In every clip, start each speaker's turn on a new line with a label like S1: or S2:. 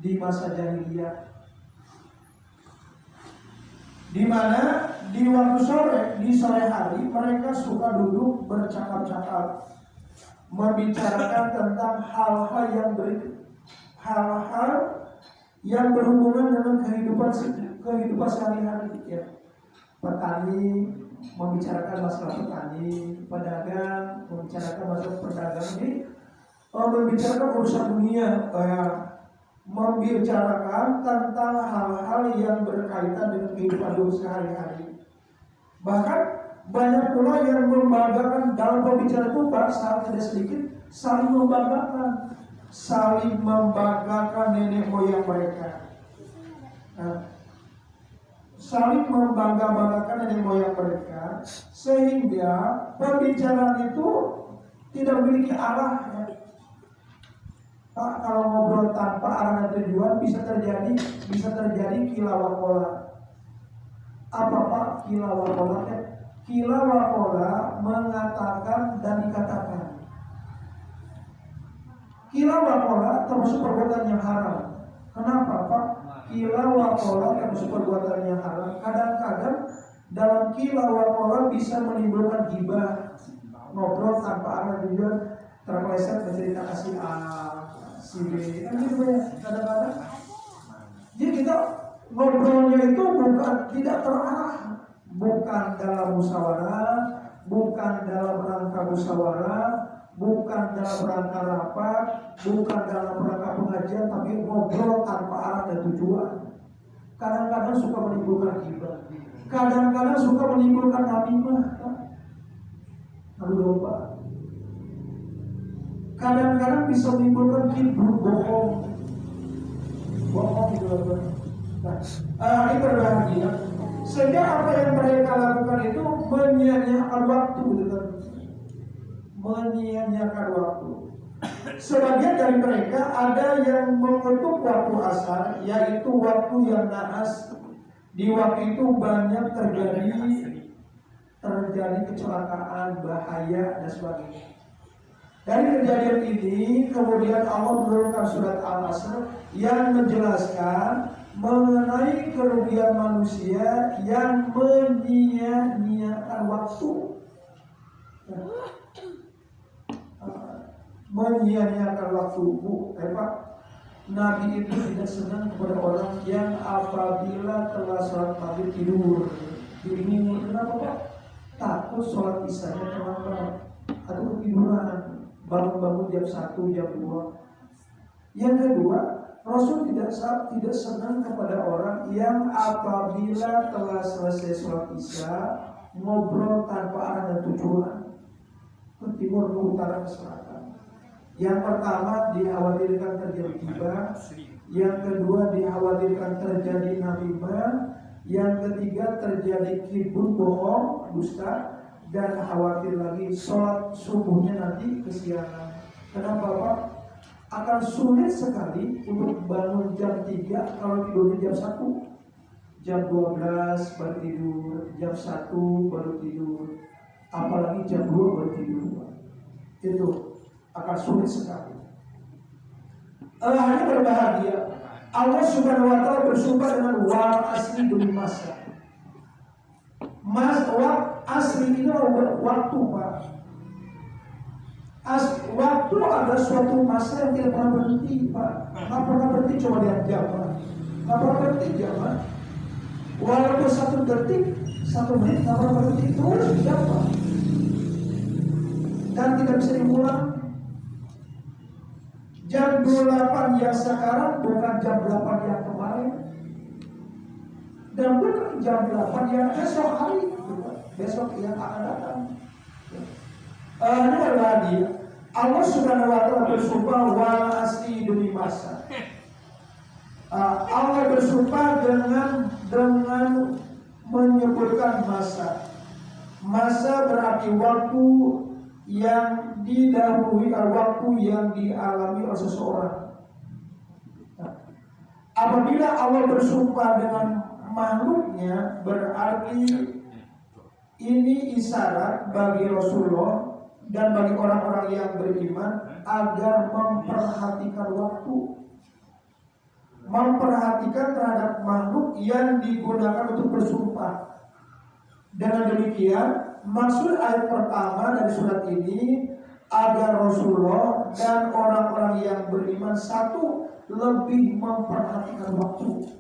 S1: di masa jahiliyah, di mana di waktu sore, di sore hari mereka suka duduk bercakap-cakap, membicarakan tentang hal-hal yang berhubungan dengan kehidupan sehari-hari. Ya. Petani membicarakan masalah petani, pedagang membicarakan masalah perdagangan, membicarakan urusan dunia, membicarakan tentang hal-hal yang berkaitan dengan kehidupan sehari-hari. Bahkan banyak pula yang membanggakan dalam pembicaraan itu, bahasa tidak sedikit saling membanggakan nenek moyang mereka. Saling membanggakan nenek moyang mereka, sehingga pembicaraan itu tidak memiliki arah. Pak, kalau ngobrol tanpa arah dan tujuan bisa terjadi kilawakola. Apa Pak kilawakola? Kilawakola mengatakan dan dikatakan. Kilawakola termasuk perbuatan yang haram. Kenapa Pak? Kilawakola termasuk perbuatan yang haram. Kadang-kadang dalam kilawakola bisa menimbulkan ghibah, ngobrol tanpa arah dan tujuan, terpeleset menceritakan si A, si B, kan gitu ya kadang-kadang. Jadi kita ngobrolnya itu bukan tidak terarah, bukan dalam musyawarah, bukan dalam rangka musyawarah, bukan dalam rangka rapat, bukan dalam rangka pengajian, tapi ngobrol tanpa arah dan tujuan. Kadang-kadang suka menimbulkan ghibah, kadang-kadang suka menimbulkan namimah, lalu domba. Kadang-kadang bisa menimbulkan kibur, bohong gitu. Nah, ini berbahagia. Sehingga apa yang mereka lakukan itu menyia-nyiakan waktu, gitu. Menyia-nyiakan waktu. Sebagian dari mereka ada yang mengutuk waktu asar, yaitu waktu yang nahas. Di waktu itu banyak terjadi kecelakaan, bahaya dan sebagainya. Dari kejadian ini kemudian Allah menurunkan surat Al-Asr yang menjelaskan mengenai kerugian manusia yang menyia-nyiakan waktu. Menyia-nyiakan waktu, Pak. Nabi itu tidak senang kepada orang yang apabila telah sholat maghrib tidur. Kenapa Pak? Takut sholat isya-nya terlambat atau ketiduran. Bangun-bangun jam 1, jam 2. Yang kedua, Rasul tidak senang kepada orang yang apabila telah selesai sholat isya ngobrol tanpa arah dan tujuan, ke timur, ke utara, ke selatan. Yang pertama dikhawatirkan terjadi ghibah, yang kedua dikhawatirkan terjadi namimah, yang ketiga terjadi kibur, bohong, dusta, dan khawatir lagi sholat subuhnya nanti kesiangan. Kenapa Pak? Akan sulit sekali untuk bangun jam 3 kalau tidurnya jam 1. Jam 12 baru tidur, jam 1 baru tidur, apalagi jam 2 baru tidur. Itu akan sulit sekali. Hanya berbahagia Allah Subhanahu wa Ta'ala bersumpah dengan wal asri demi masa. Asli itu waktu Pak. Waktu ada suatu masa yang tidak pernah berhenti Pak. Nggak pernah berhenti, coba lihat jam Pak. Nggak pernah berhenti jam Pak. Walaupun 1 detik, 1 menit nggak pernah berhenti, terus jam Pak. Dan tidak bisa diulang. Jam 28 yang sekarang bukan jam 8 yang kemarin, dan bukan jam 8 yang esok hari, besok yang akan datang. Ini berbahagia. Allah Subhanahu wa Ta'ala bersumpah wal asri demi masa. Allah bersumpah dengan menyebutkan masa. Masa berarti waktu yang didahului, waktu yang dialami oleh seseorang. Apabila Allah bersumpah dengan makhluknya, berarti ini isyarat bagi Rasulullah dan bagi orang-orang yang beriman agar memperhatikan waktu. memperhatikan terhadap makhluk yang digunakan untuk bersumpah. Dengan demikian, maksud ayat pertama dari surat ini agar Rasulullah dan orang-orang yang beriman satu lebih memperhatikan waktu,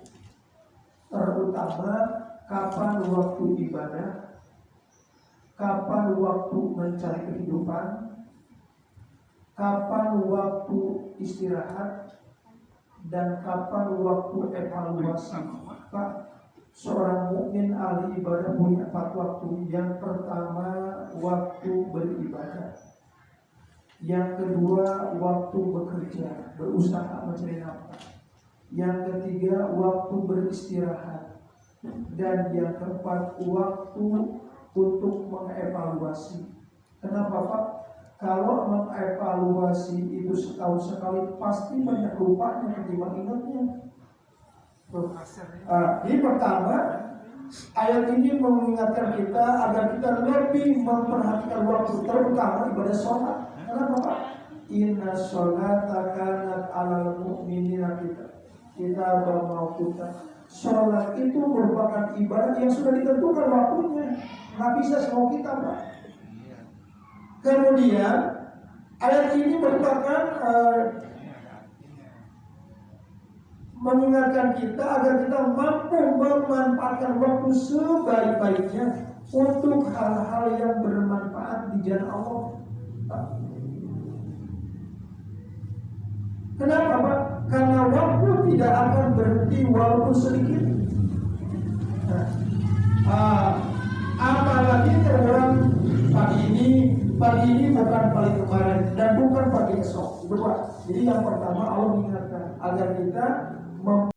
S1: terutama kapan waktu ibadah, kapan waktu mencari kehidupan, kapan waktu istirahat, dan kapan waktu evaluasi. Pak, seorang mukmin ahli ibadah punya 4 waktu. Yang pertama, waktu beribadah. Yang kedua, waktu bekerja, berusaha mencari nafkah. Yang ketiga, waktu beristirahat. Dan yang keempat, waktu untuk mengevaluasi. Kenapa Pak? Kalau mengevaluasi itu setahun sekali, pasti banyak lupanya ketimbang ingatnya. Jadi pertama, ayat ini mengingatkan kita agar kita lebih memperhatikan waktu, terutama ibadah sholat. Kenapa Pak? Inna sholata kanat alal mu'minina kita mauquta. Sholat itu merupakan ibadah yang sudah ditentukan waktunya, nggak bisa semau kita Pak. Kemudian ayat ini merupakan mengingatkan kita agar kita mampu memanfaatkan waktu sebaik-baiknya untuk hal-hal yang bermanfaat di jalan Allah. Kenapa Pak? Karena waktu tidak akan berhenti walaupun sedikit. Apalagi terang pagi ini bukan paling kemarin dan bukan pagi esok. Jadi yang pertama Allah mengingatkan agar kita